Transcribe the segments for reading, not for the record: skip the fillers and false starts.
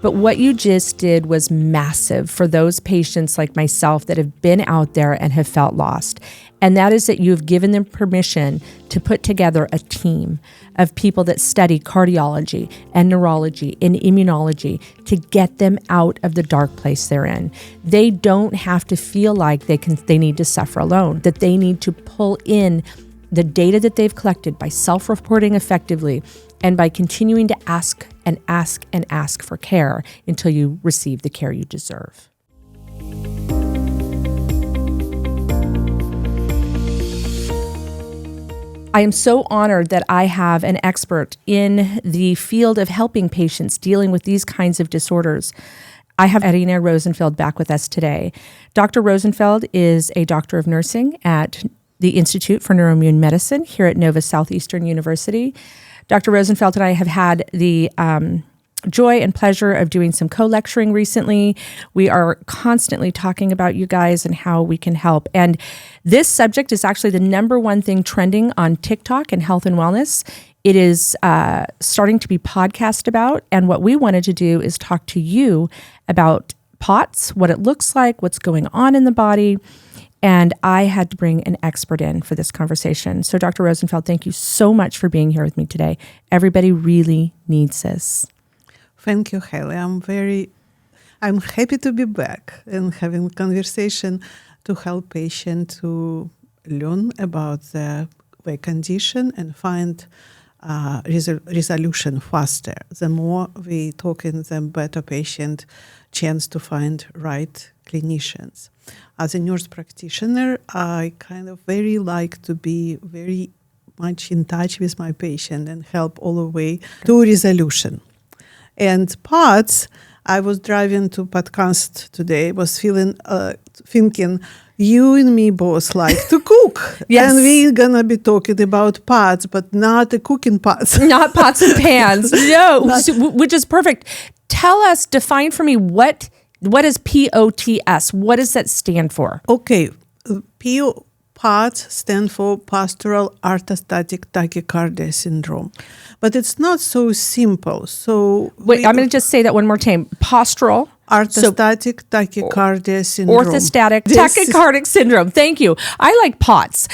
But what you just did was massive for those patients like myself that have been out there and have felt lost. And that is that you've given them permission to put together a team of people that study cardiology and neurology and immunology to get them out of the dark place they're in. They don't have to feel like they need to suffer alone, that they need to pull in the data that they've collected by self-reporting effectively and by continuing to ask and ask and ask for care until you receive the care you deserve. I am so honored that I have an expert in the field of helping patients dealing with these kinds of disorders. I have Irina Rozenfeld back with us today. Dr. Rozenfeld is a doctor of nursing at the Institute for Neuro Immune Medicine here at Nova Southeastern University. Dr. Rozenfeld and I have had the joy and pleasure of doing some co-lecturing recently. We are constantly talking about you guys and how we can help. And this subject is actually the number one thing trending on TikTok and health and wellness. It is starting to be podcast about. And what we wanted to do is talk to you about POTS, what it looks like, what's going on in the body. And I had to bring an expert in for this conversation. So Dr. Rozenfeld, thank you so much for being here with me today. Everybody really needs this. Thank you, Haylie. I'm happy to be back and having a conversation to help patients to learn about their condition and find resolution faster. The more we talk in, the better patient chance to find right clinicians. As a nurse practitioner, I kind of very like to be very much in touch with my patient and help all the way to resolution. And POTS, I was driving to podcast today, was thinking, you and me both like to cook. Yes. And we're going to be talking about pots, but not the cooking pots. Not pots and pans. No, which is perfect. Tell us, define for me, what is POTS? What does that stand for? Okay. POTS stand for Postural Orthostatic Tachycardia Syndrome. But it's not so simple. So wait, I'm going to just say that one more time. Postural. Orthostatic Tachycardia Syndrome. Orthostatic Tachycardic Syndrome. Thank you. I like POTS.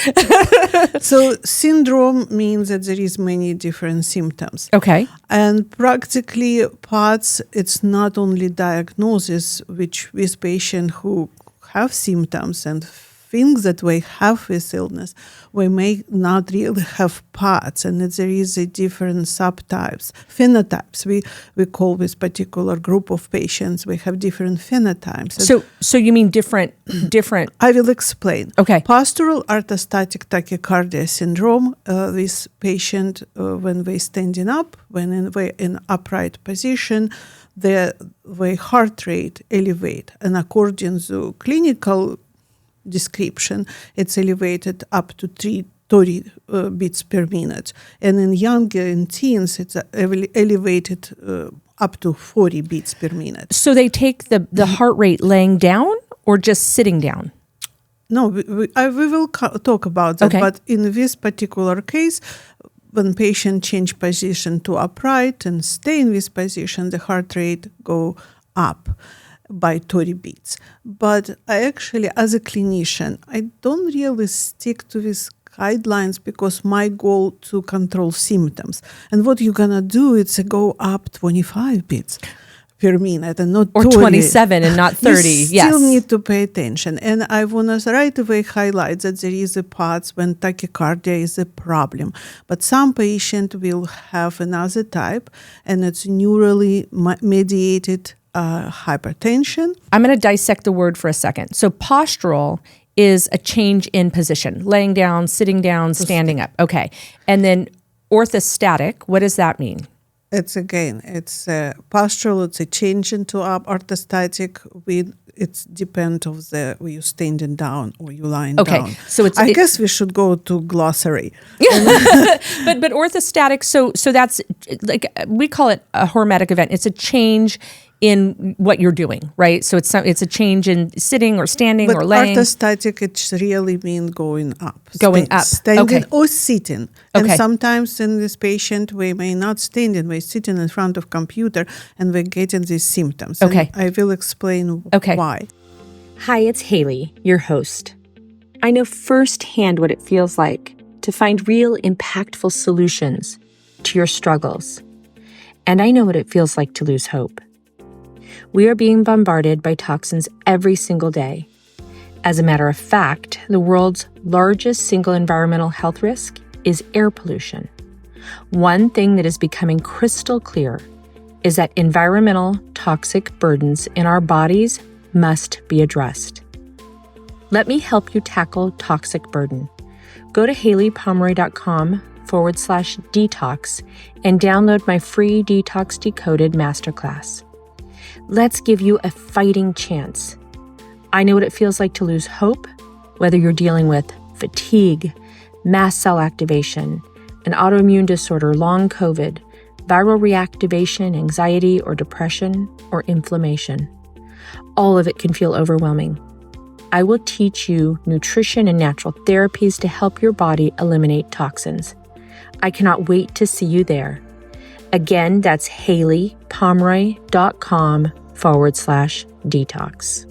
So syndrome means that there is many different symptoms. Okay. And practically POTS, it's not only diagnosis, which with patients who have symptoms and things that we have with illness, we may not really have POTS, and there is a different subtypes, phenotypes. We call this particular group of patients, we have different phenotypes. So you mean different? I will explain. Okay. Postural orthostatic tachycardia syndrome, this patient, when they standing up, when they in upright position, their heart rate elevate, and according to clinical description, it's elevated up to 330 beats per minute. And in younger, in teens, it's elevated up to 40 beats per minute. So they take the heart rate laying down or just sitting down? No, we will talk about that. Okay. But in this particular case, when patient change position to upright and stay in this position, the heart rate go up by 30 beats. But I actually, as a clinician, I don't really stick to these guidelines because my goal to control symptoms. And what you're going to do is go up 25 beats per minute and not 30. Or 27 and not 30, you still need to pay attention. And I want to right away highlight that there is a part when tachycardia is a problem. But some patient will have another type, and it's neurally mediated hypertension. I'm going to dissect the word for a second. So postural is a change in position, laying down, sitting down, standing up. Okay. And then orthostatic, what does that mean? It's postural, it's a change into orthostatic. It depends of you standing down or you lying down. So I guess we should go to glossary. but orthostatic, so that's like, we call it a hormetic event. It's a change in what you're doing, right? So it's a change in sitting or standing or laying. Orthostatic, it really means going up. Going up. Standing Okay. or sitting. Okay. And sometimes in this patient, we may not standing, we're sitting in front of computer and we're getting these symptoms. Okay. And I will explain why. Hi, it's Haylie, your host. I know firsthand what it feels like to find real impactful solutions to your struggles. And I know what it feels like to lose hope. We are being bombarded by toxins every single day. As a matter of fact, the world's largest single environmental health risk is air pollution. One thing that is becoming crystal clear is that environmental toxic burdens in our bodies must be addressed. Let me help you tackle toxic burden. Go to HayliePomroy.com/detox and download my free Detox Decoded Masterclass. Let's give you a fighting chance. I know what it feels like to lose hope, whether you're dealing with fatigue, mast cell activation, an autoimmune disorder, long COVID, viral reactivation, anxiety or depression, or inflammation. All of it can feel overwhelming. I will teach you nutrition and natural therapies to help your body eliminate toxins. I cannot wait to see you there. Again, that's HayliePomroy.com/detox.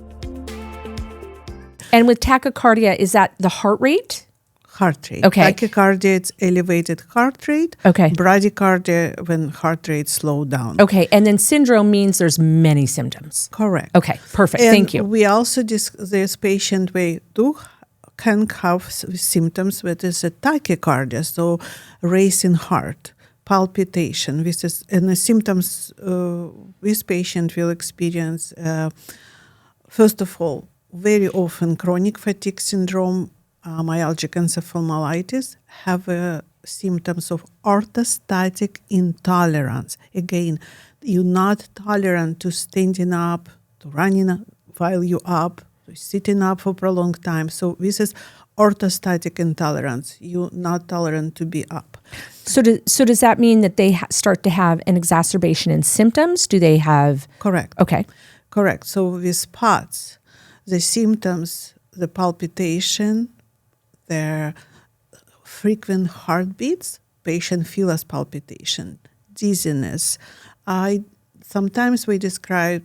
And with tachycardia, is that the heart rate? Heart rate. Okay. Tachycardia, it's elevated heart rate. Okay. Bradycardia, when heart rate slow down. Okay. And then syndrome means there's many symptoms. Correct. Okay. Perfect. And Thank you. we also, this patient, can have symptoms with is a tachycardia, so racing heart, palpitation. And the symptoms this patient will experience, first of all, very often chronic fatigue syndrome, myalgic encephalomyelitis, have symptoms of orthostatic intolerance. Again, you're not tolerant to standing up, to running while you're up, to sitting up for prolonged time. So this is orthostatic intolerance. You're not tolerant to be up. So does that mean that they start to have an exacerbation in symptoms? Do they have... Correct. Okay. Correct. So with POTS, the symptoms, the palpitation, their frequent heartbeats, patient feel as palpitation, dizziness. Sometimes we discuss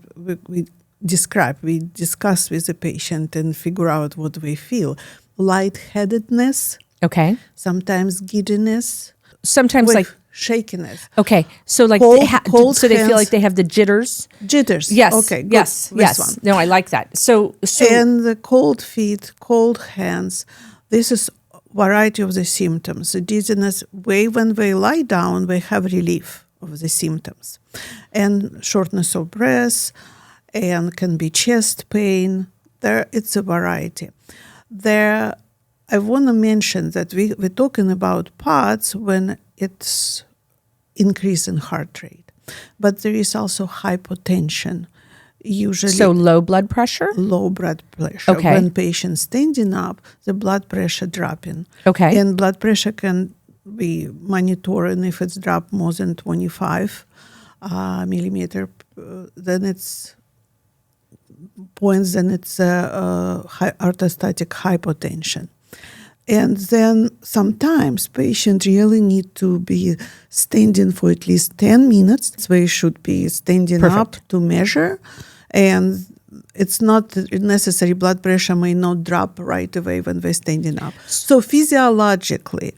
with the patient and figure out what we feel. Lightheadedness. Okay. Sometimes giddiness. Sometimes like shakiness. Okay. So like cold so they hands. feel like they have the jitters. Jitters. Yes. Okay. Good. Yes. This one. No, I like that. So and the cold feet, cold hands. This is variety of the symptoms. The dizziness, when we lie down, we have relief of the symptoms. And shortness of breath, and can be chest pain. It's a variety. I want to mention that we're talking about POTS when it's increase in heart rate. But there is also hypotension. Usually, so low blood pressure? Low blood pressure. Okay. When patients standing up, the blood pressure dropping. Okay. And blood pressure can be monitored, and if it's dropped more than 25 millimeter, then it's points, then it's orthostatic hypotension. And then sometimes patients really need to be standing for at least 10 minutes. They should be standing up to measure. And it's not necessary. Blood pressure may not drop right away when we're standing up. So physiologically,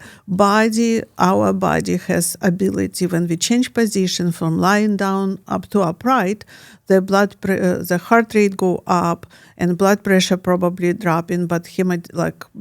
our body has ability, when we change position from lying down up to upright, the heart rate go up and blood pressure probably dropping, but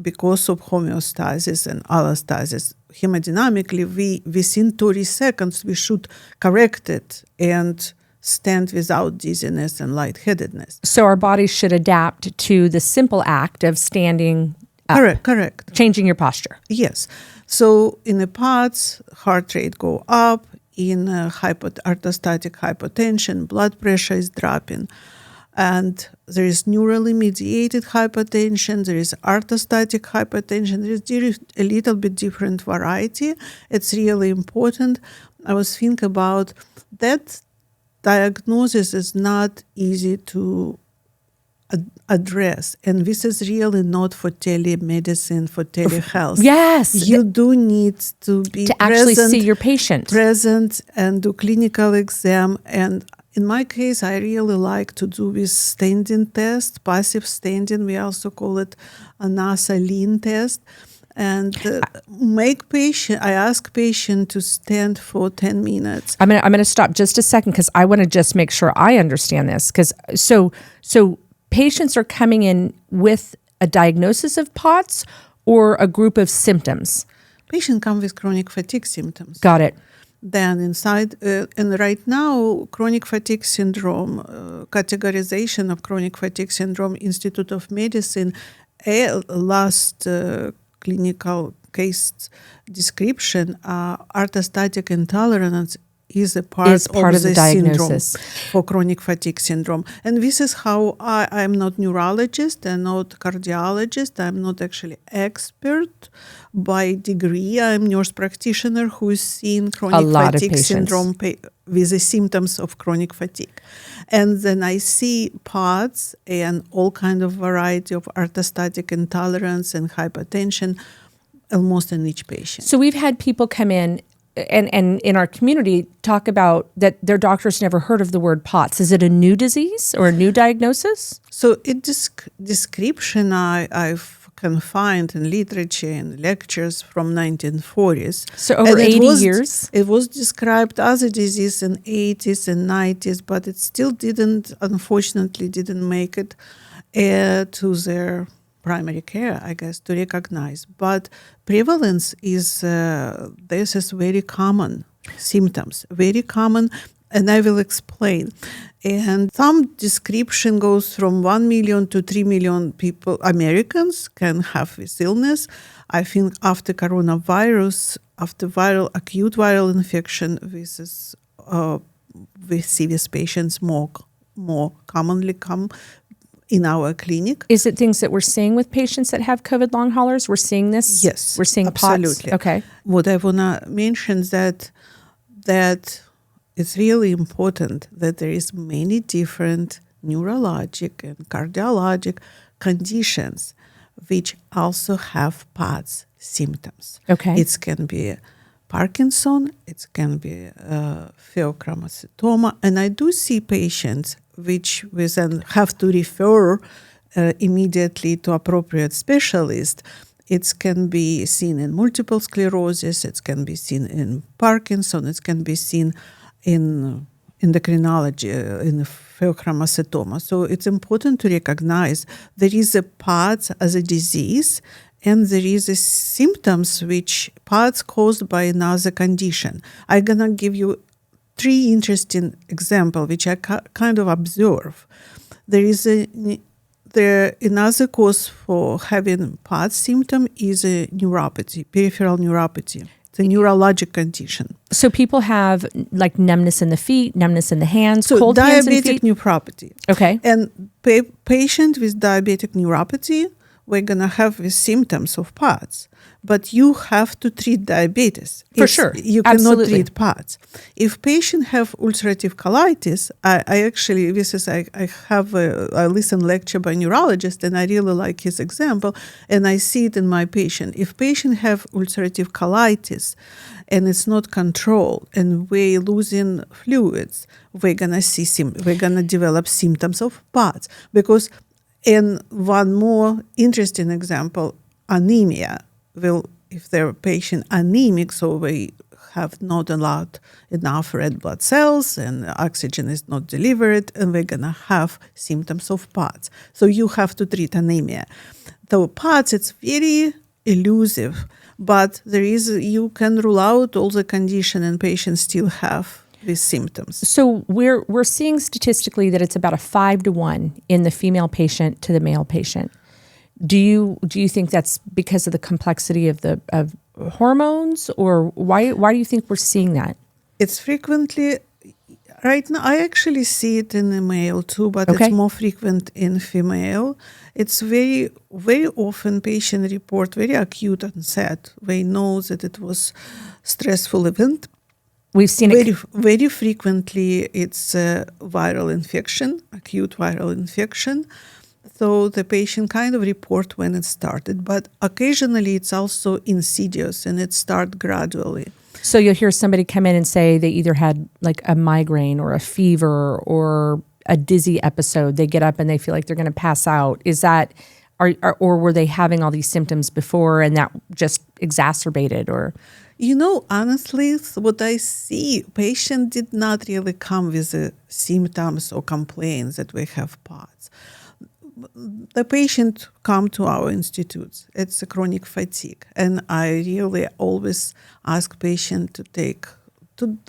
because of homeostasis and allostasis, hemodynamically, within 30 seconds, we should correct it and stand without dizziness and lightheadedness. So our bodies should adapt to the simple act of standing up. Correct. Changing your posture. Yes. So in the POTS, heart rate go up. In orthostatic hypotension, blood pressure is dropping. And there is neurally mediated hypertension, there is orthostatic hypertension, there is a little bit different variety. It's really important. I was thinking about that diagnosis is not easy to address, and this is really not for telemedicine, for telehealth. Yes. You do need to be to actually see your patient. present and do clinical exam. And in my case, I really like to do this standing test, passive standing. We also call it a NASA lean test. And I ask patient to stand for 10 minutes. I'm gonna stop just a second because I want to just make sure I understand this. Because so patients are coming in with a diagnosis of POTS or a group of symptoms. Patient come with chronic fatigue symptoms. Got it. Then inside, and right now, chronic fatigue syndrome, categorization of chronic fatigue syndrome, Institute of Medicine, last clinical case description, orthostatic intolerance is a part of the diagnosis syndrome for chronic fatigue syndrome. And this is how I'm not neurologist and not cardiologist. I'm not actually expert by degree. I'm nurse practitioner who's seen chronic fatigue syndrome with the symptoms of chronic fatigue. And then I see POTS and all kind of variety of orthostatic intolerance and hypertension almost in each patient. So we've had people come in and in our community talk about that their doctors never heard of the word POTS. Is it a new disease or a new diagnosis? So description I've can find in literature and lectures from 1940s. So over 80 years? It was described as a disease in 80s and 90s, but it still unfortunately didn't make it to their primary care, I guess, to recognize. But prevalence is, this is very common symptoms, very common, and I will explain. And some description goes from 1 million to 3 million people, Americans, can have this illness. I think after coronavirus, after acute viral infection, this is, we see these patients more commonly come in our clinic. Is it things that we're seeing with patients that have COVID long haulers? We're seeing this? Yes. We're seeing absolutely. POTS? Okay. What I want to mention that it's really important that there is many different neurologic and cardiologic conditions which also have POTS symptoms. Okay. It can be Parkinson, it can be pheochromocytoma, and I do see patients which we then have to refer immediately to appropriate specialist. It can be seen in multiple sclerosis, it can be seen in Parkinson, it can be seen in endocrinology, in pheochromocytoma. So it's important to recognize there is a POTS as a disease, and there is a symptoms which POTS caused by another condition. I'm going to give you 3 interesting examples which I kind of observe. There is another cause for having POTS symptom is a neuropathy, peripheral neuropathy. It's a neurologic condition. So people have like numbness in the feet, numbness in the hands, so cold hands and diabetic feet? neuropathy. Okay. And patient with diabetic neuropathy, we're going to have the symptoms of POTS. But you have to treat diabetes. For sure. You cannot Absolutely. treat POTS. If patient have ulcerative colitis, I listen lecture by neurologist, and I really like his example, and I see it in my patient. If patient have ulcerative colitis and it's not controlled and we're losing fluids, we're gonna develop symptoms of POTS. Because in one more interesting example, anemia. If their patient anemic, so they have not allowed enough red blood cells and oxygen is not delivered, and we're going to have symptoms of POTS. So you have to treat anemia. So POTS, it's very elusive, but you can rule out all the condition and patients still have these symptoms. So we're seeing statistically that it's about a 5-to-1 in the female patient to the male patient. Do you think that's because of the complexity of hormones, or why do you think we're seeing that? It's frequently right now. I actually see it in the male too, but Okay. it's more frequent in female. It's very, very often patient report very acute onset. They know that it was stressful event, We've seen it. Very frequently, it's a viral infection, acute viral infection. So the patient kind of report when it started, but occasionally it's also insidious and it starts gradually. So you'll hear somebody come in and say they either had like a migraine or a fever or a dizzy episode. They get up and they feel like they're going to pass out. Is that, or were they having all these symptoms before and that just exacerbated or? Honestly, what I see, patient did not really come with the symptoms or complaints that we have POTS. The patient come to our institutes. It's a chronic fatigue. And I really always ask patient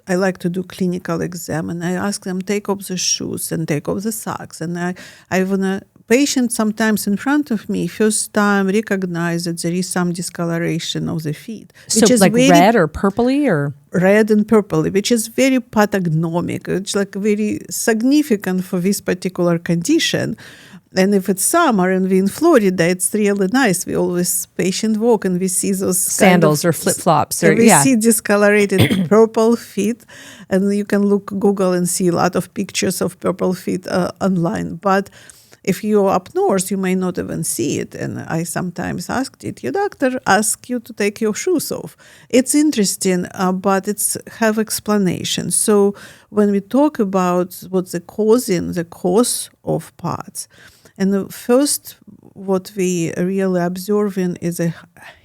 I like to do clinical exam, and I ask them take off the shoes and take off the socks. And I want a patient sometimes in front of me, first time recognize that there is some discoloration of the feet. So is like red or purpley or? Red and purpley, which is very pathognomic. It's like very significant for this particular condition. And if it's summer and we're in Florida, it's really nice. We always patient walk and we see those sandals or flip-flops. We see discolorated purple feet. And you can Google and see a lot of pictures of purple feet online. But if you're up north, you may not even see it. And I sometimes ask, did your doctor ask you to take your shoes off? It's interesting, but it's have explanation. So when we talk about what's the cause of POTS, and the first what we really observing is a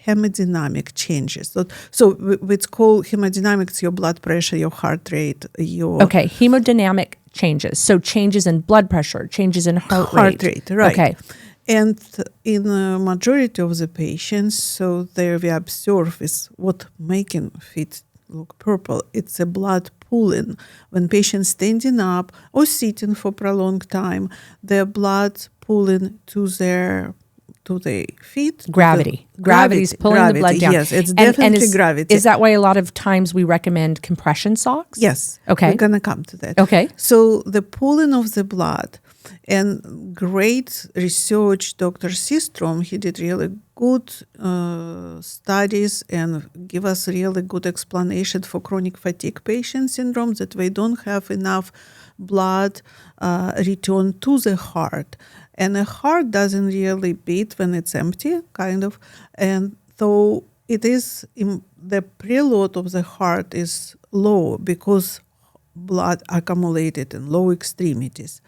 hemodynamic changes. So it's called hemodynamics, your blood pressure, your heart rate, Okay, hemodynamic changes. So changes in blood pressure, changes in heart rate. Right. Okay. And in the majority of the patients, so there we observe is what making feet look purple. It's a blood pooling. When patients standing up or sitting for prolonged time, their blood pooling to their feet. Gravity is pulling the blood down. Yes, it's definitely gravity. Is that why a lot of times we recommend compression socks? Yes. Okay. We're going to come to that. Okay. So the pooling of the blood, and great research, Dr. Systrom, he did really good studies and give us really good explanation for chronic fatigue patient syndrome that we don't have enough blood return to the heart. And the heart doesn't really beat when it's empty, kind of. And so it is, the preload of the heart is low because blood accumulated in low extremities.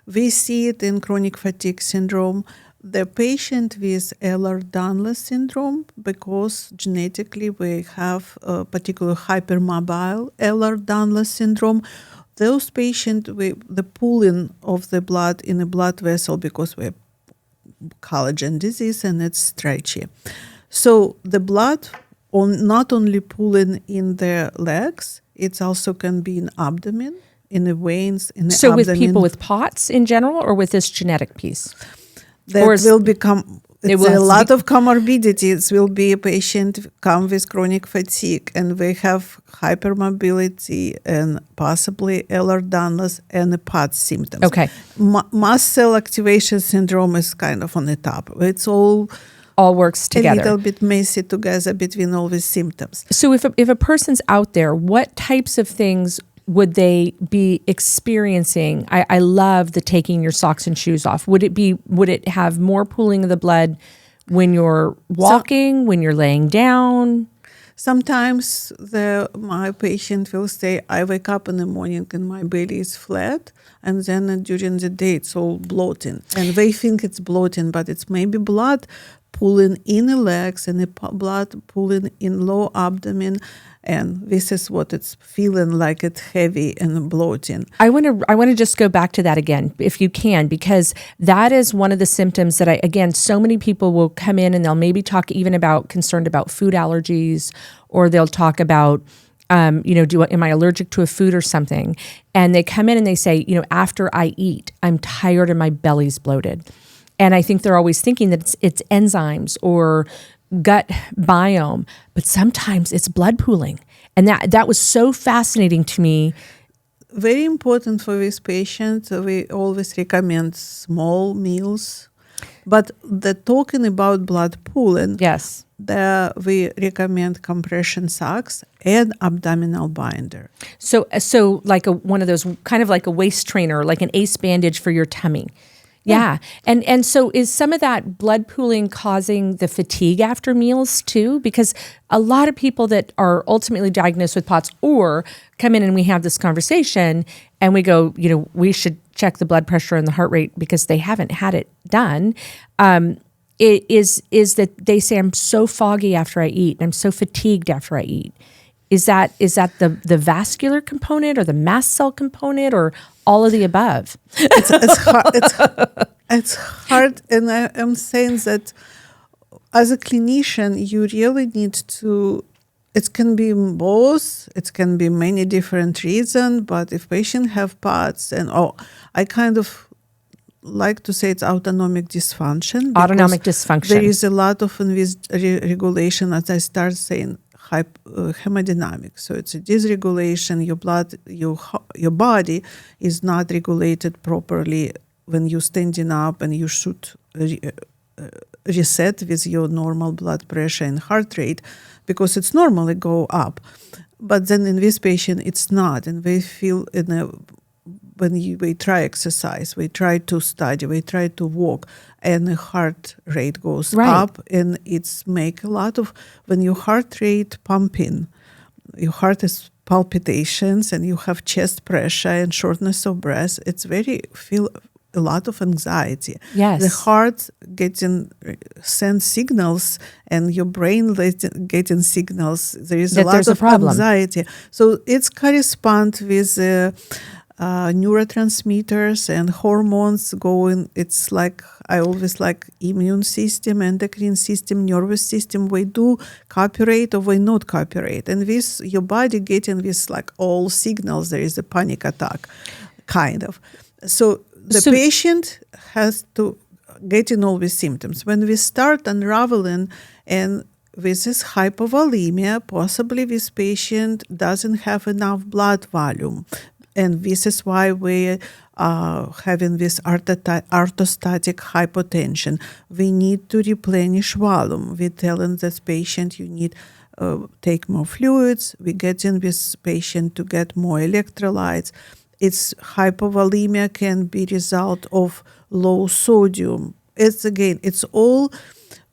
We see it in chronic fatigue syndrome. The patient with Ehlers-Danlos syndrome, because genetically we have a particular hypermobile Ehlers-Danlos syndrome, those patients with the pooling of the blood in a blood vessel because we have collagen disease and it's stretchy. So the blood not only pooling in the legs, it also can be in abdomen, in the veins, in the so abdomen. So with people with POTS in general or with this genetic piece? That will become... It's a lot of comorbidities. Will be a patient come with chronic fatigue, and we have hypermobility and possibly Ehlers-Danlos and the POTS symptoms. Okay. Mast cell activation syndrome is kind of on the top. It's all works together. A little bit messy together between all these symptoms. So if a person's out there, what types of things would they be experiencing? I love the taking your socks and shoes off. Would it have more pooling of the blood when you're walking, when you're laying down? Sometimes my patient will say, I wake up in the morning and my belly is flat, and then during the day it's all bloating. And they think it's bloating, but it's maybe blood pulling in the legs and the blood pulling in low abdomen. And this is what it's feeling like, it's heavy and bloating. I want to just go back to that again, if you can, because that is one of the symptoms that so many people will come in and they'll maybe talk even concerned about food allergies, or they'll talk about, am I allergic to a food or something? And they come in and they say, after I eat, I'm tired and my belly's bloated. And I think they're always thinking that it's enzymes or gut biome, but sometimes it's blood pooling. And that was so fascinating to me. Very important for this patient. We always recommend small meals But the talking about blood pooling, Yes. we recommend compression socks and abdominal binder. So like one of those, kind of like a waist trainer, like an ACE bandage for your tummy. Yeah. And so is some of that blood pooling causing the fatigue after meals too? Because a lot of people that are ultimately diagnosed with POTS or come in and we have this conversation and we go, we should check the blood pressure and the heart rate because they haven't had it done. It is that they say, I'm so foggy after I eat and I'm so fatigued after I eat. Is that the vascular component or the mast cell component or all of the above? It's hard, and I'm saying that as a clinician, you really need to. It can be both. It can be many different reasons. But if patient have POTS, and I kind of like to say it's autonomic dysfunction. Autonomic dysfunction. There is a lot of regulation, as I start saying. Hemodynamic. So it's a dysregulation. Your body is not regulated properly when you're standing up, and you should reset with your normal blood pressure and heart rate because it's normally go up. But then in this patient, it's not. And we feel we try exercise, we try to study, we try to walk, and the heart rate goes up, and it's make a lot of, when your heart rate pumping, your heart is palpitations, and you have chest pressure and shortness of breath, feel a lot of anxiety. Yes. The heart sends signals, and your brain getting signals. There is a lot of anxiety. So it's correspond with neurotransmitters and hormones going. It's like, I always like immune system, endocrine system, nervous system. We do cooperate or we not cooperate. And this, your body getting this like all signals. There is a panic attack, kind of. So the patient has to get in all these symptoms. When we start unraveling, and with this hypovolemia, possibly this patient doesn't have enough blood volume. And this is why we are having this orthostatic hypotension. We need to replenish volume. We're telling this patient you need take more fluids. We're getting this patient to get more electrolytes. It's hypovolemia can be result of low sodium. It's all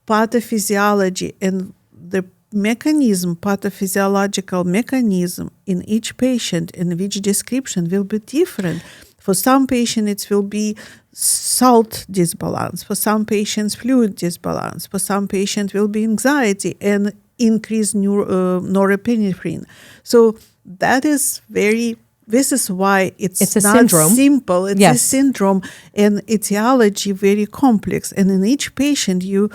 pathophysiology, and the pathophysiological mechanism in each patient and which description will be different. For some patients, it will be salt disbalance. For some patients, fluid disbalance. For some patients, will be anxiety and increased norepinephrine. So that is this is why it's not syndrome. Simple. It's a syndrome, and etiology very complex. And in each patient, you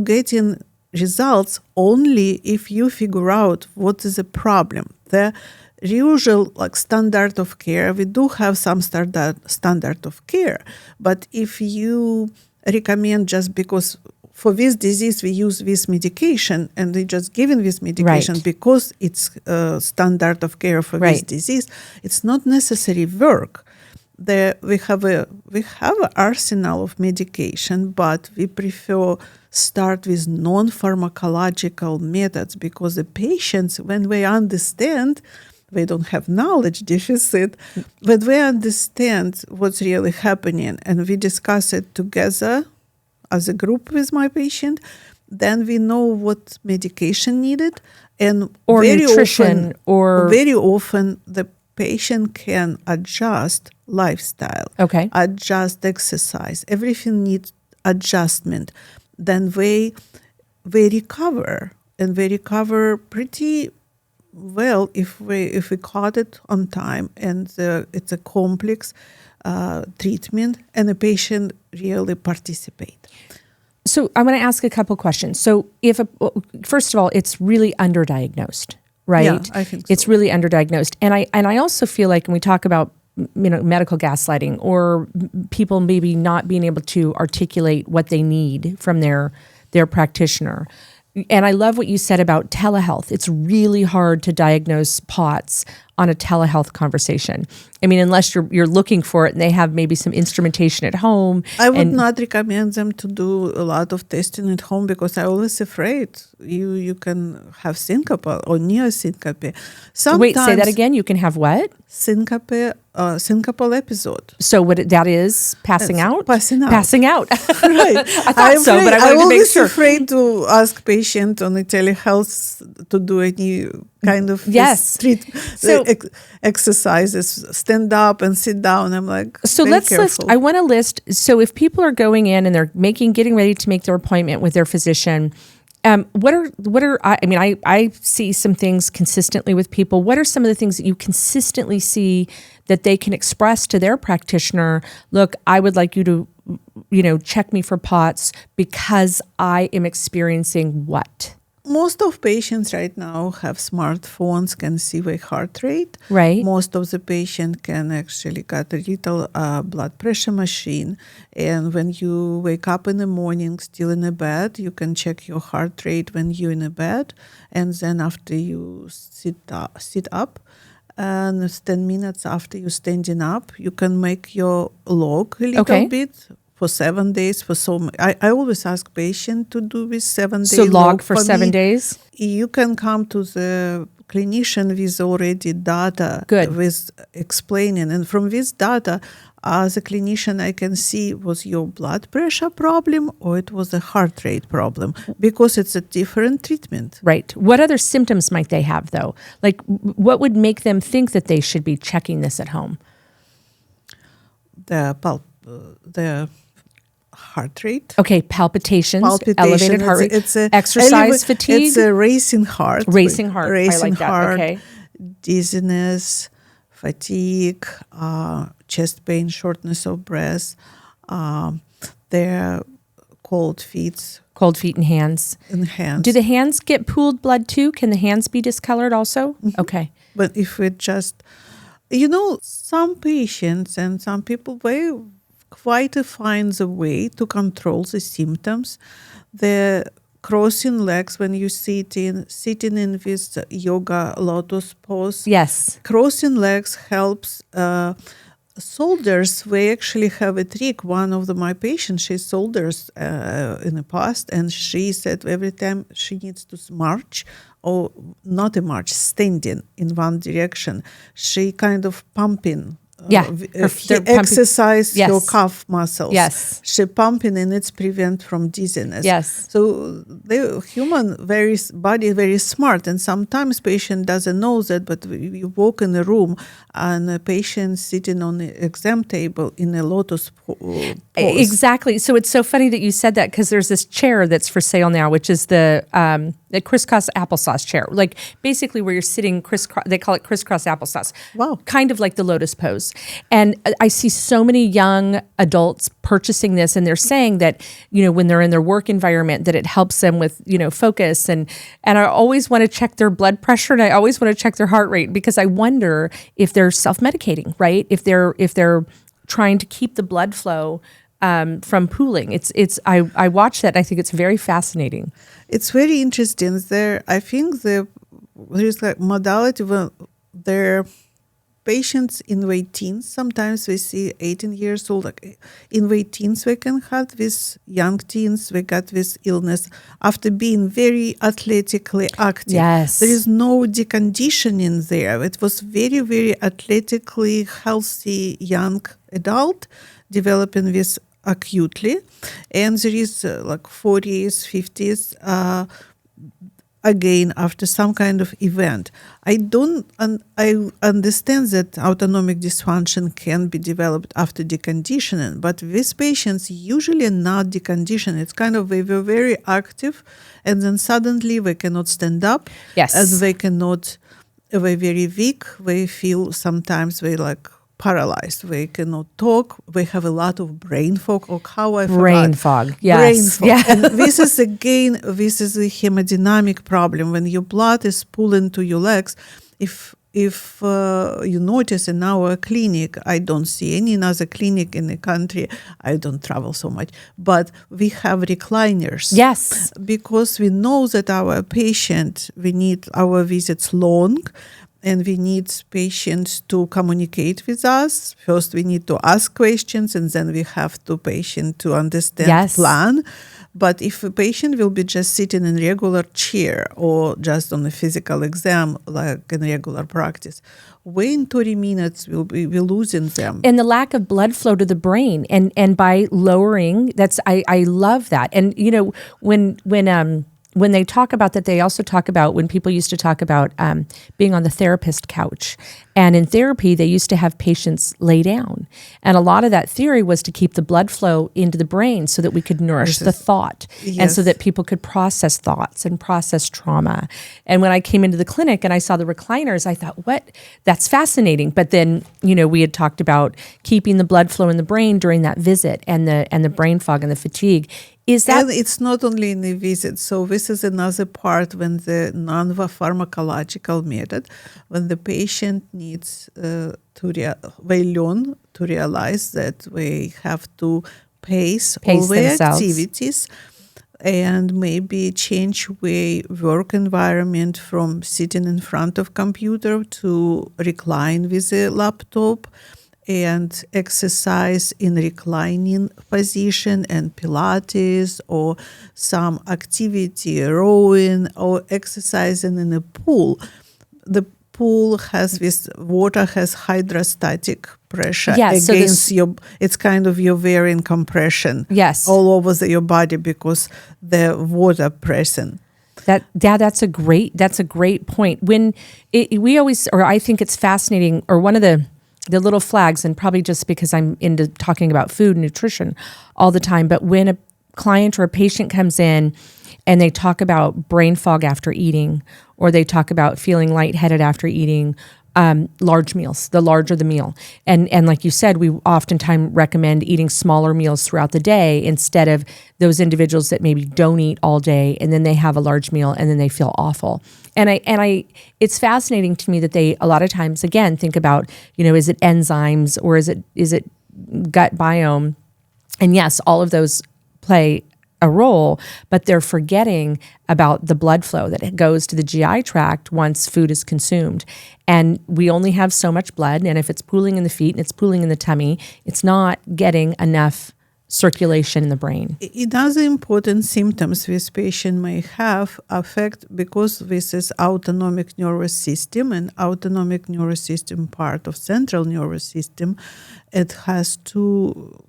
get in results only if you figure out what is the problem. The usual standard of care, we do have some standard of care, but if you recommend just because for this disease we use this medication and we just given this medication because it's standard of care for this disease, it's not necessary work. We have an arsenal of medication, but we prefer start with non-pharmacological methods because the patients, when they understand, they don't have knowledge deficit, but we understand what's really happening and we discuss it together as a group with my patient, then we know what medication needed, and or very nutrition often, very often the patient can adjust lifestyle, adjust exercise. Everything needs adjustment. Then they recover, and they recover pretty well if we caught it on time, and it's a complex treatment, and the patient really participate. So I'm going to ask a couple questions. So first of all, it's really underdiagnosed, right? Yeah, I think so. It's really underdiagnosed, and I also feel like when we talk about medical gaslighting or people maybe not being able to articulate what they need from their practitioner. And I love what you said about telehealth. It's really hard to diagnose POTS on a telehealth conversation. I mean, unless you're looking for it and they have maybe some instrumentation at home. I would not recommend them to do a lot of testing at home because I'm always afraid you can have syncope or near syncope. Sometimes, wait, say that again. You can have what? Syncope, syncopal episode. So what that is passing out? Passing out. Passing out. Right. I thought so, but I wanted to make sure. I'm always afraid to ask patient on the telehealth to do any kind of exercises, stand up and sit down. I'm like, so let's list. I want to list. So if people are going in and they're getting ready to make their appointment with their physician, what are I see some things consistently with people. What are some of the things that you consistently see that they can express to their practitioner? Look, I would like you to, check me for POTS because I am experiencing what? Most of patients right now have smartphones, can see their heart rate. Right. Most of the patient can actually get a little blood pressure machine. And when you wake up in the morning, still in a bed, you can check your heart rate when you're in a bed. And then after you sit up, and 10 minutes after you standing up, you can make your log a little bit. For 7 days, I always ask patient to do this 7 days. So log for 7 days? You can come to the clinician with already data. Good. With explaining. And from this data, as a clinician, I can see was your blood pressure problem or it was a heart rate problem because it's a different treatment. Right. What other symptoms might they have, though? Like, what would make them think that they should be checking this at home? The heart rate. Okay, palpitations, elevated heart rate. It's a exercise fatigue. It's a racing heart. Racing heart. I like that. Heart, okay. Dizziness, fatigue, chest pain, shortness of breath. They're cold feet. Cold feet and hands. Do the hands get pooled blood too? Can the hands be discolored also? Mm-hmm. Okay. But if it just, some patients and some people, they quite finds a way to control the symptoms. The crossing legs when you sitting in this yoga lotus pose. Yes. Crossing legs helps soldiers. We actually have a trick. One of my patients, she soldiers in the past, and she said every time she needs to march, or not a march, standing in one direction, she kind of pumping. Exercise your calf muscles. Yes. She pumping and it's prevent from dizziness. Yes. So the human body very smart, and sometimes patient doesn't know that, but you walk in a room and a patient sitting on the exam table in a lotus pose. Exactly. So it's so funny that you said that because there's this chair that's for sale now, which is the crisscross applesauce chair. Like basically where you're sitting crisscross, they call it crisscross applesauce. Wow. Kind of like the lotus pose. And I see so many young adults purchasing this, and they're saying that, when they're in their work environment, that it helps them with, focus. And I always want to check their blood pressure, and I always want to check their heart rate because I wonder if they're self-medicating, right? If they're trying to keep the blood flow from pooling. I watch that. I think it's very fascinating. It's very interesting. I think there is like modality where there patients in their teens, sometimes we see 18 years old, like in their teens we can have this young teens, we got this illness after being very athletically active. Yes. There is no deconditioning there. It was very, very athletically healthy young adult developing this acutely. And there is like 40s, 50s, again after some kind of event. I understand that autonomic dysfunction can be developed after deconditioning, but these patients usually not deconditioned. It's kind of they were very active, and then suddenly they cannot stand up. Yes, as they're very weak. They feel sometimes they like paralyzed. They cannot talk. They have a lot of brain fog. Or how I forgot. Brain fog. Yes. Brain fog. Yeah. And this is a hemodynamic problem. When your blood is pulling to your legs, if you notice in our clinic, I don't see any other clinic in the country. I don't travel so much, but we have recliners. Yes. Because we know that our patient, we need our visits long. and we need patients to communicate with us. First, we need to ask questions, and then we have to patient to understand plan. But if a patient will be just sitting in regular chair or just on a physical exam, like in regular practice, within 30 minutes we're losing them. And the lack of blood flow to the brain, and by lowering, I love that. And when they talk about that, they also talk about when people used to talk about being on the therapist couch. And in therapy, they used to have patients lay down. And a lot of that theory was to keep the blood flow into the brain so that we could nourish the thought, and so that people could process thoughts and process trauma. And when I came into the clinic and I saw the recliners, I thought, that's fascinating. But then, we had talked about keeping the blood flow in the brain during that visit, and the brain fog and the fatigue. And it's not only in the visit. So this is another part when the non-pharmacological method, when the patient needs they learn to realize that they have to pace all their activities, and maybe change their work environment from sitting in front of computer to recline with a laptop, and exercise in reclining position, and Pilates, or some activity, rowing, or exercising in a pool. The pool water has hydrostatic pressure against it's kind of your varying compression all over your body because the water pressing. That's a great point. When I think it's fascinating, or one of the little flags, and probably just because I'm into talking about food and nutrition all the time, but when a client or a patient comes in and they talk about brain fog after eating, or they talk about feeling lightheaded after eating, large meals, the larger the meal. And like you said, we oftentimes recommend eating smaller meals throughout the day instead of those individuals that maybe don't eat all day and then they have a large meal and then they feel awful. And it's fascinating to me that they a lot of times again think about, is it enzymes or is it gut biome? And yes, all of those play a role, but they're forgetting about the blood flow that goes to the GI tract once food is consumed. And we only have so much blood, and if it's pooling in the feet and it's pooling in the tummy, it's not getting enough circulation in the brain. Another important symptoms this patient may have affect, because this is autonomic nervous system, and autonomic nervous system part of central nervous system, it has two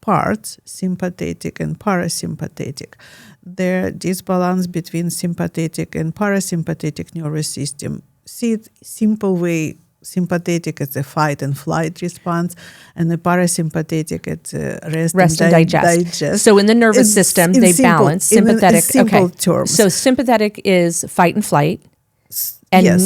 parts, sympathetic and parasympathetic. There disbalance between sympathetic and parasympathetic nervous system. See it simple way, sympathetic is a fight and flight response, and the parasympathetic it's rest and digest. So in the nervous system, they balance. Sympathetic, in simple terms. So sympathetic is fight and flight, and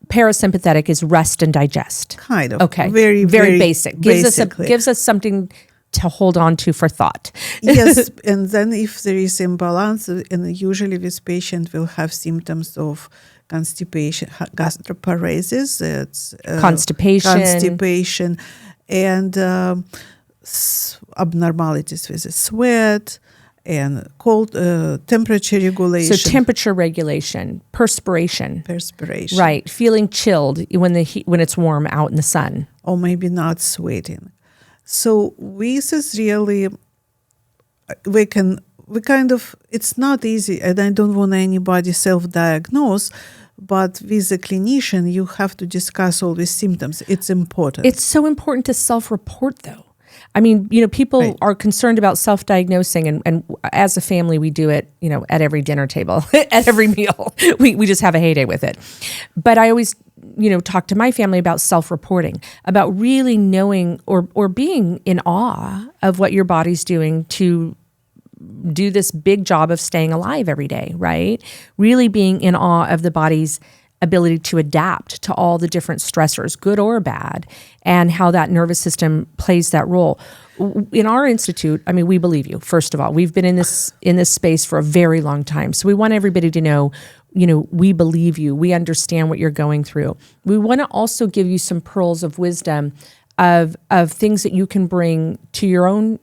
parasympathetic is rest and digest. Kind of. Okay. Very, very basic. Gives us something to hold on to for thought. Yes, and then if there is imbalance, and usually this patient will have symptoms of constipation, gastroparesis, it's constipation, and abnormalities with the sweat and cold temperature regulation. So temperature regulation, perspiration, right? Feeling chilled when it's warm out in the sun, or maybe not sweating. So this is really, it's not easy, and I don't want anybody self-diagnose, but with a clinician, you have to discuss all these symptoms. It's important. It's so important to self-report, though. I mean, people are concerned about self-diagnosing, and as a family, we do it, at every dinner table, at every meal. We just have a heyday with it. But I always talk to my family about self-reporting, about really knowing or being in awe of what your body's doing to do this big job of staying alive every day, right? Really being in awe of the body's ability to adapt to all the different stressors, good or bad, and how that nervous system plays that role. In our institute, I mean, we believe you, first of all. We've been in this space for a very long time. So we want everybody to know, we believe you. We understand what you're going through. We want to also give you some pearls of wisdom of things that you can bring to your own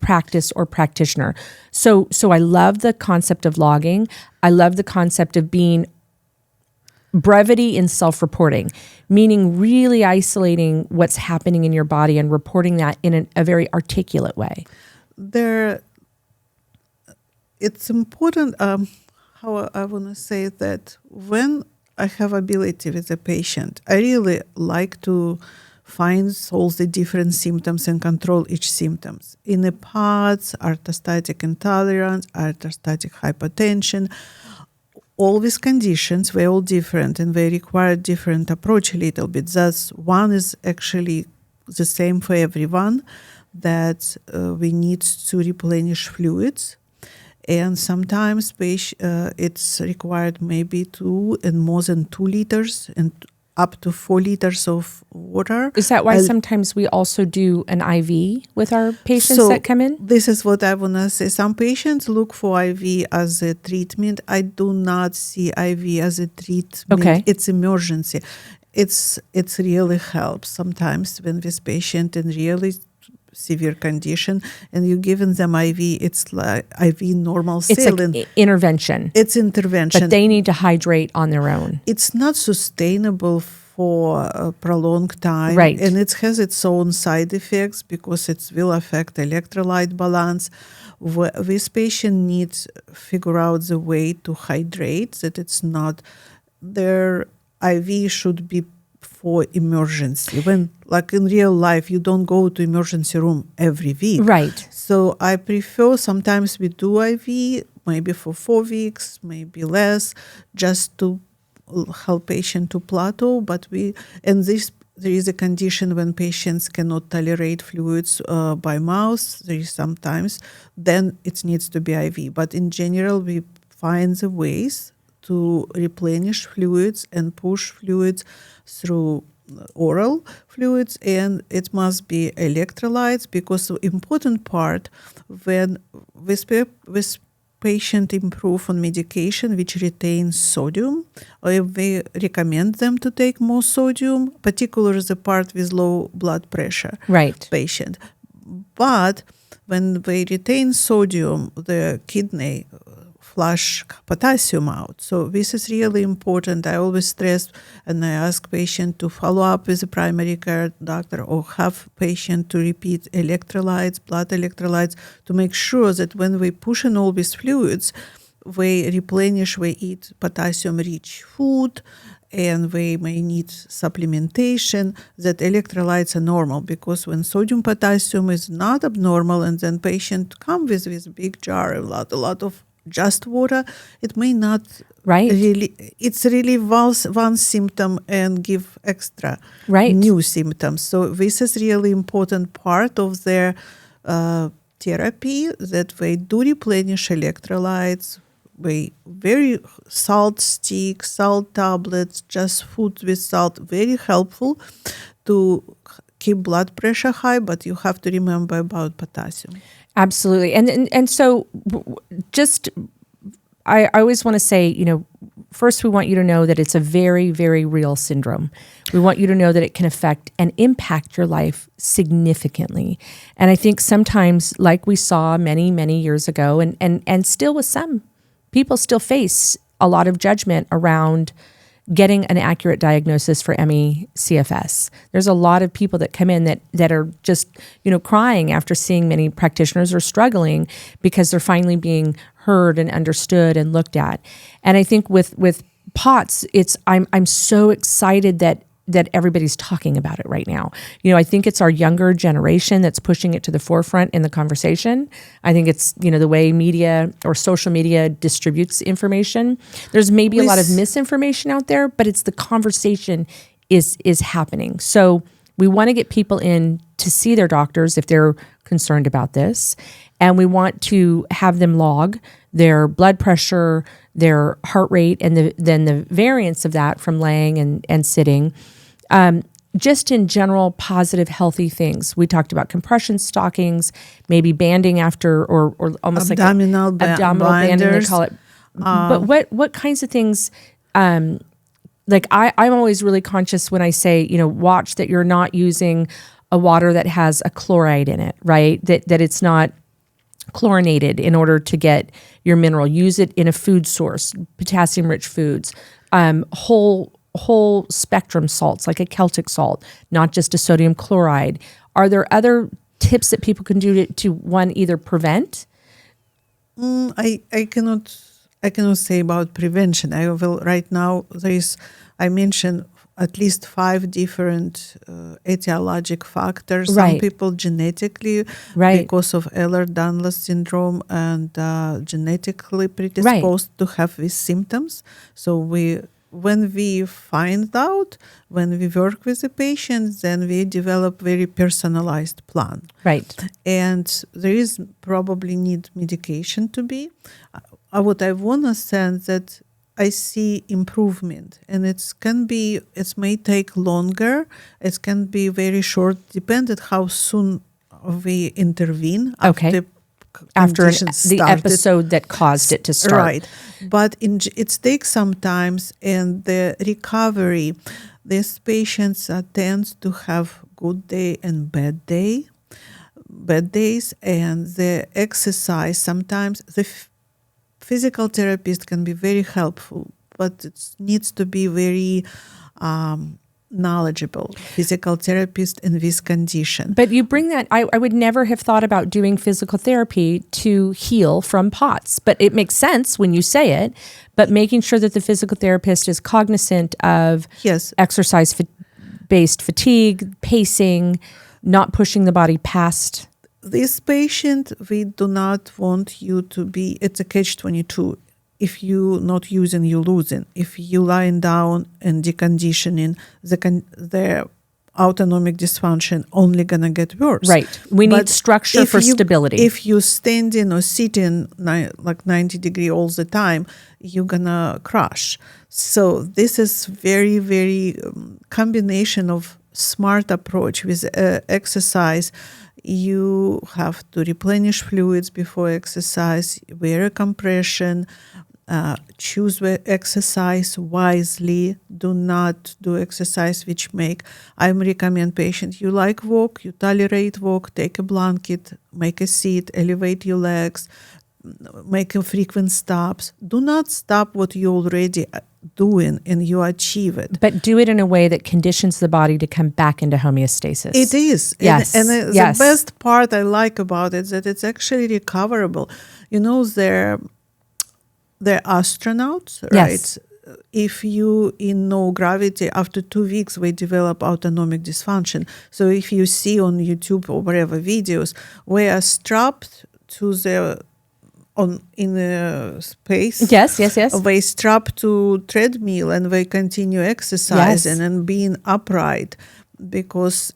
practice or practitioner. So I love the concept of logging. I love the concept of being brevity in self-reporting, meaning really isolating what's happening in your body and reporting that in a very articulate way. It's important, how I want to say that when I have ability with a patient, I really like to find all the different symptoms and control each symptoms. In the POTS, orthostatic intolerance, orthostatic hypotension, all these conditions, they're all different and they require different approach a little bit. Thus, one is actually the same for everyone, that we need to replenish fluids. And sometimes it's required maybe 2 and more than 2 liters and up to 4 liters of water. Is that why sometimes we also do an IV with our patients that come in? This is what I want to say. Some patients look for IV as a treatment. I do not see IV as a treatment. Okay. It's emergency. It's really helps sometimes when this patient in really severe condition and you're giving them IV, it's like IV normal saline. It's like intervention. It's intervention. But they need to hydrate on their own. It's not sustainable for a prolonged time. Right. And it has its own side effects because it will affect electrolyte balance. This patient needs to figure out the way to hydrate, that it's not their IV should be for emergency. When, like in real life, you don't go to emergency room every week. Right. So I prefer, sometimes we do IV, maybe for 4 weeks, maybe less, just to help patient to plateau. But there is a condition when patients cannot tolerate fluids by mouth. There is sometimes, then it needs to be IV. But in general, we find the ways to replenish fluids and push fluids through oral fluids, and it must be electrolytes, because the important part when this patient improve on medication which retains sodium, or we recommend them to take more sodium, particularly the part with low blood pressure patient. But when they retain sodium, the kidney flush potassium out. So this is really important. I always stress and I ask patient to follow up with a primary care doctor or have patient to repeat electrolytes, blood electrolytes, to make sure that when we push in all these fluids, we replenish, we eat potassium-rich food, and we may need supplementation, that electrolytes are normal, because when sodium potassium is not abnormal and then patient come with this big jar, a lot of just water, it may not really, it's really one symptom and give extra new symptoms. So this is really important part of their therapy, that they do replenish electrolytes, very salt sticks, salt tablets, just food with salt, very helpful to keep blood pressure high, but you have to remember about potassium. Absolutely. And so just, I always want to say, first we want you to know that it's a very, very real syndrome. We want you to know that it can affect and impact your life significantly. And I think sometimes, like we saw many, many years ago, and still with some people still face a lot of judgment around getting an accurate diagnosis for ME/CFS. There's a lot of people that come in that are just, crying after seeing many practitioners, or struggling because they're finally being heard and understood and looked at. And I think with POTS, I'm so excited that everybody's talking about it right now. I think it's our younger generation that's pushing it to the forefront in the conversation. I think it's, the way media or social media distributes information. There's maybe a lot of misinformation out there, but it's the conversation is happening. So we want to get people in to see their doctors if they're concerned about this. And we want to have them log their blood pressure, their heart rate, and then the variance of that from laying and sitting. Just in general, positive, healthy things. We talked about compression stockings, maybe banding after, or almost abdominal abdominal banding, they call it. But what kinds of things? I'm always really conscious when I say, watch that you're not using a water that has a chloride in it, right? That it's not chlorinated in order to get your mineral. Use it in a food source, potassium-rich foods. whole spectrum salts, like a Celtic salt, not just a sodium chloride. Are there other tips that people can do to one, either prevent? I cannot say about prevention. I will right now. I mentioned at least 5 different etiologic factors. Right. Some people genetically, Right. because of Ehlers-Danlos syndrome, and genetically predisposed to have these symptoms. So when we find out, when we work with the patients, then we develop very personalized plan. Right. And there is probably need medication to be. What I want to say that I see improvement, and it may take longer. It can be very short, depending how soon we intervene. Okay. After the episode that caused it to start. Right. But it takes some time, and the recovery, these patients tend to have good day and bad days, and the exercise, sometimes the physical therapist can be very helpful, but it needs to be very knowledgeable physical therapist in this condition. But you bring that, I would never have thought about doing physical therapy to heal from POTS, but it makes sense when you say it, but making sure that the physical therapist is cognizant of exercise-based fatigue, pacing, not pushing the body past. This patient, we do not want you to be, it's a catch-22. If you're not using, you're losing. If you're lying down and deconditioning, the autonomic dysfunction only going to get worse. Right. We need structure for stability. If you're standing or sitting like 90 degrees all the time, you're going to crash. So this is very, very combination of smart approach with exercise. You have to replenish fluids before exercise, wear a compression, choose the exercise wisely. Do not do exercise which I recommend patients, you like walk, you tolerate walk, take a blanket, make a seat, elevate your legs, make a frequent stops. Do not stop what you already doing and you achieve it. But do it in a way that conditions the body to come back into homeostasis. It is. Yes. And the best part I like about it is that it's actually recoverable. You know, they're astronauts, right? Yes. If you in no gravity, after 2 weeks, we develop autonomic dysfunction. So if you see on YouTube or wherever videos, we are strapped to in the space. Yes. They strap to treadmill and they continue exercising and being upright,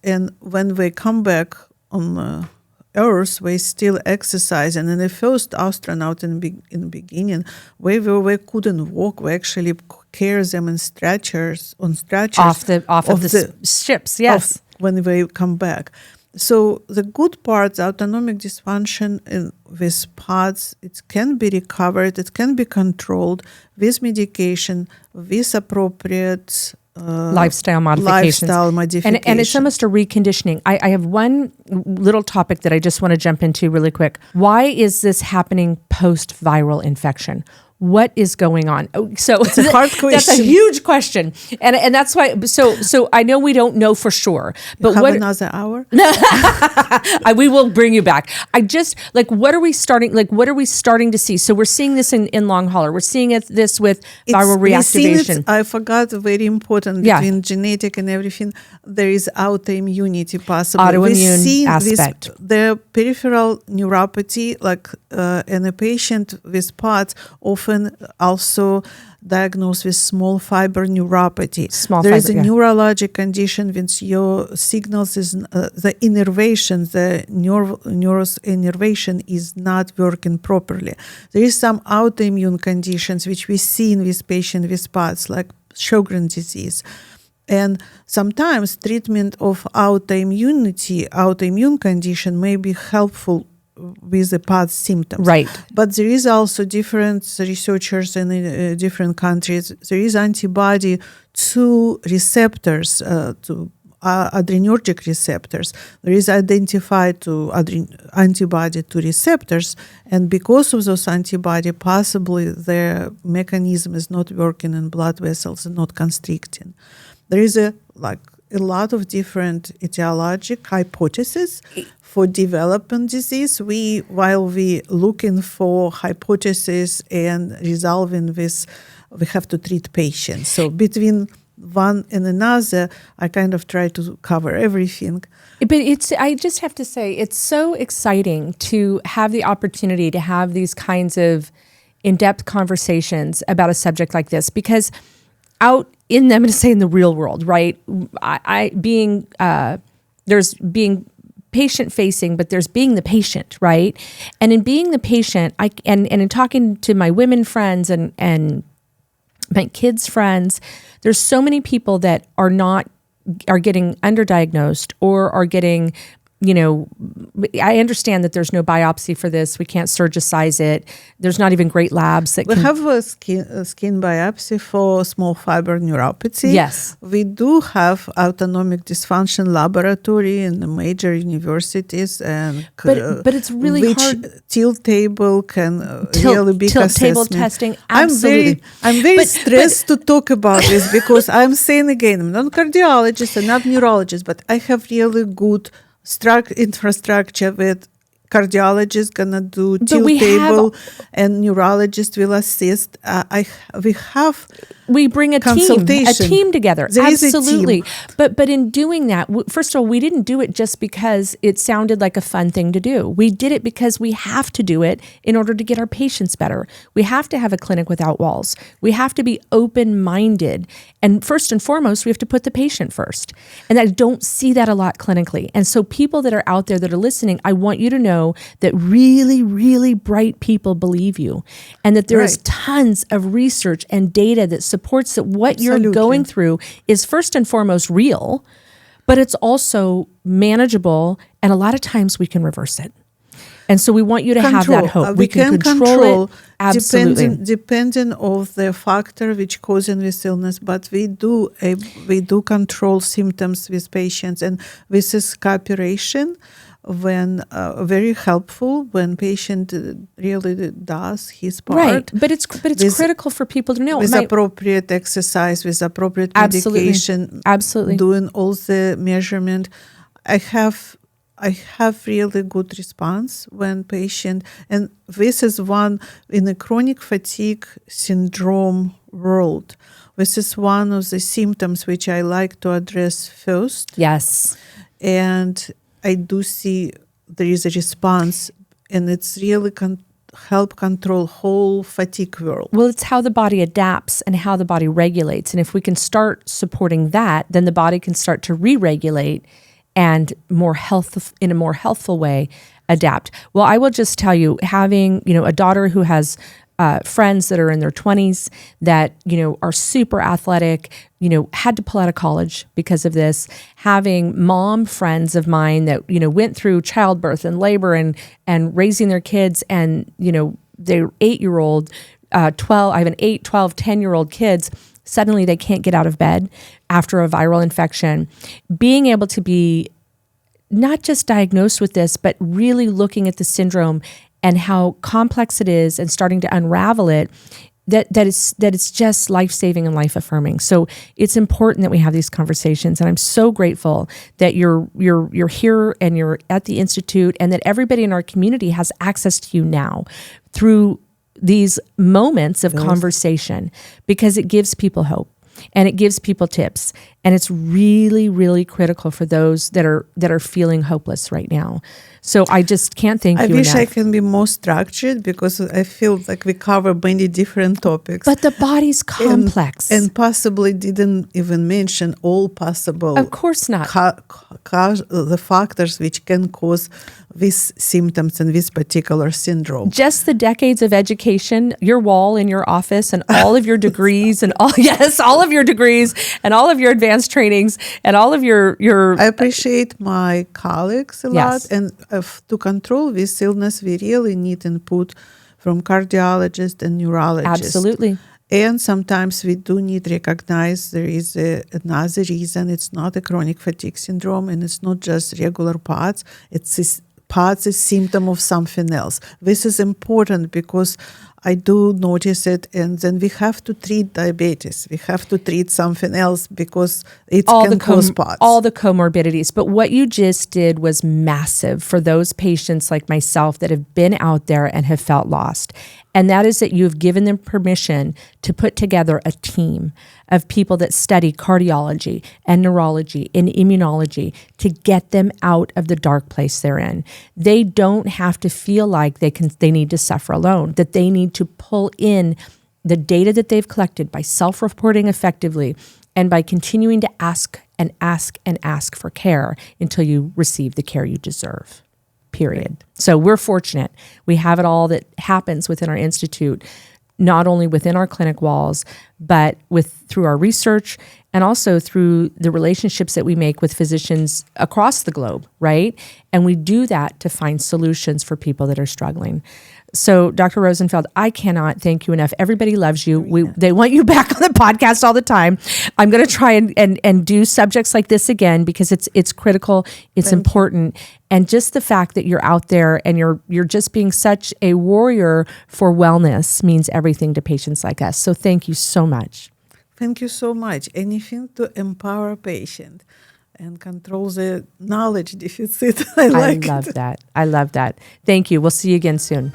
and when they come back on Earth, we still exercise. And in the first astronaut in the beginning, we couldn't walk. We actually carry them on stretchers off the ships. Yes, when they come back. So the good part, the autonomic dysfunction with POTS, it can be recovered, it can be controlled with medication, with appropriate lifestyle modifications. And it's almost a reconditioning. I have one little topic that I just want to jump into really quick. Why is this happening post-viral infection? What is going on? So it's a hard question. That's a huge question, and that's why. So I know we don't know for sure. But have another hour? We will bring you back. I just what are we starting to see? So we're seeing this in long hauler. We're seeing this with viral reactivation. I forgot very important between genetic and everything. There is autoimmunity possible. Autoimmune aspect. The peripheral neuropathy, in a patient with POTS, often also diagnosed with small fiber neuropathy. There is a neurologic condition which your signals is the innervation, the neuros innervation is not working properly. There is some autoimmune conditions which we see in this patient with POTS, like Sjogren's disease. And sometimes treatment of autoimmune condition may be helpful with the POTS symptoms. Right. But there is also different researchers in different countries. There is antibody to receptors, to adrenergic receptors. There is identified to antibody to receptors, and because of those antibody, possibly their mechanism is not working in blood vessels and not constricting. There is a lot of different etiologic hypotheses for developing disease. While we looking for hypotheses and resolving this, we have to treat patients. So between one and another, I kind of try to cover everything. But I just have to say, it's so exciting to have the opportunity to have these kinds of in-depth conversations about a subject like this, because out in them, I'm going to say in the real world, right? There's being patient-facing, but there's being the patient, right? And in being the patient, and in talking to my women friends and my kids' friends, there's so many people that are getting underdiagnosed or are getting, I understand that there's no biopsy for this. We can't surgicize it. There's not even great labs that we have a skin biopsy for small fiber neuropathy. Yes. We do have autonomic dysfunction laboratory in the major universities, and but it's really hard. Tilt table can really be tilt assessment. Table testing. Absolutely. I'm very stressed to talk about this because I'm saying again, I'm not a cardiologist, I'm not a neurologist, but I have really good infrastructure with cardiologist gonna do tilt table and neurologist will assist. We bring a team together. There Absolutely. Is a team. But in doing that, first of all, we didn't do it just because it sounded like a fun thing to do. We did it because we have to do it in order to get our patients better. We have to have a clinic without walls. We have to be open-minded. And first and foremost, we have to put the patient first. And I don't see that a lot clinically. And so people that are out there that are listening, I want you to know that really, really bright people believe you, and that there is tons of research and data that supports that what you're going through is first and foremost real, but it's also manageable, and a lot of times we can reverse it. And so we want you to have that hope. We can control it, absolutely, depending on the factor which causing this illness. But we do control symptoms with patients, and this is cooperation. When very helpful when patient really does his part. Right, but it's critical for people to know. With appropriate exercise, with appropriate medication, absolutely, doing all the measurement. I have really good response when patient, and this is one in the chronic fatigue syndrome world. This is one of the symptoms which I like to address first. Yes, and I do see there is a response, and it's really help control whole fatigue world. Well, it's how the body adapts and how the body regulates. And if we can start supporting that, then the body can start to re-regulate and in a more healthful way adapt. Well, I will just tell you, having a daughter who has friends that are in their 20s that, are super athletic, had to pull out of college because of this, having mom friends of mine that, went through childbirth and labor and raising their kids, and, they're 8-year-old, 12, I have an 8, 12, 10-year-old kids, suddenly they can't get out of bed after a viral infection. Being able to be not just diagnosed with this, but really looking at the syndrome and how complex it is, and starting to unravel it, that it's just life-saving and life-affirming. So it's important that we have these conversations, and I'm so grateful that you're here and you're at the Institute, and that everybody in our community has access to you now through these moments of conversation, because it gives people hope. And it gives people tips, and it's really, really critical for those that are feeling hopeless right now. So I just can't thank you enough. I wish I can be more structured, because I feel like we cover many different topics. But the body's complex, and possibly didn't even mention all possible. Of course not. The factors which can cause these symptoms and this particular syndrome. Just the decades of education, your wall in your office, and all of your degrees, and all of your degrees, and all of your advanced trainings, and all of your. I appreciate my colleagues a lot, and to control this illness, we really need input from cardiologists and neurologists. Absolutely. And sometimes we do need to recognize there is another reason. It's not a chronic fatigue syndrome, and it's not just regular POTS. POTS is symptom of something else. This is important because I do notice it, and then we have to treat diabetes. We have to treat something else because it can cause POTS. All the comorbidities. But what you just did was massive for those patients like myself that have been out there and have felt lost. And that is that you've given them permission to put together a team of people that study cardiology and neurology and immunology to get them out of the dark place they're in. They don't have to feel like they need to suffer alone, that they need to pull in the data that they've collected by self-reporting effectively and by continuing to ask and ask and ask for care until you receive the care you deserve. Period. So we're fortunate. We have it all that happens within our institute, not only within our clinic walls, but through our research and also through the relationships that we make with physicians across the globe, right? And we do that to find solutions for people that are struggling. So, Dr. Rozenfeld, I cannot thank you enough. Everybody loves you. They want you back on the podcast all the time. I'm going to try and do subjects like this again because it's critical, it's important. And just the fact that you're out there and you're just being such a warrior for wellness means everything to patients like us. So thank you so much. Thank you so much. Anything to empower a patient and control the knowledge deficit. I love that. I love that. Thank you. We'll see you again soon.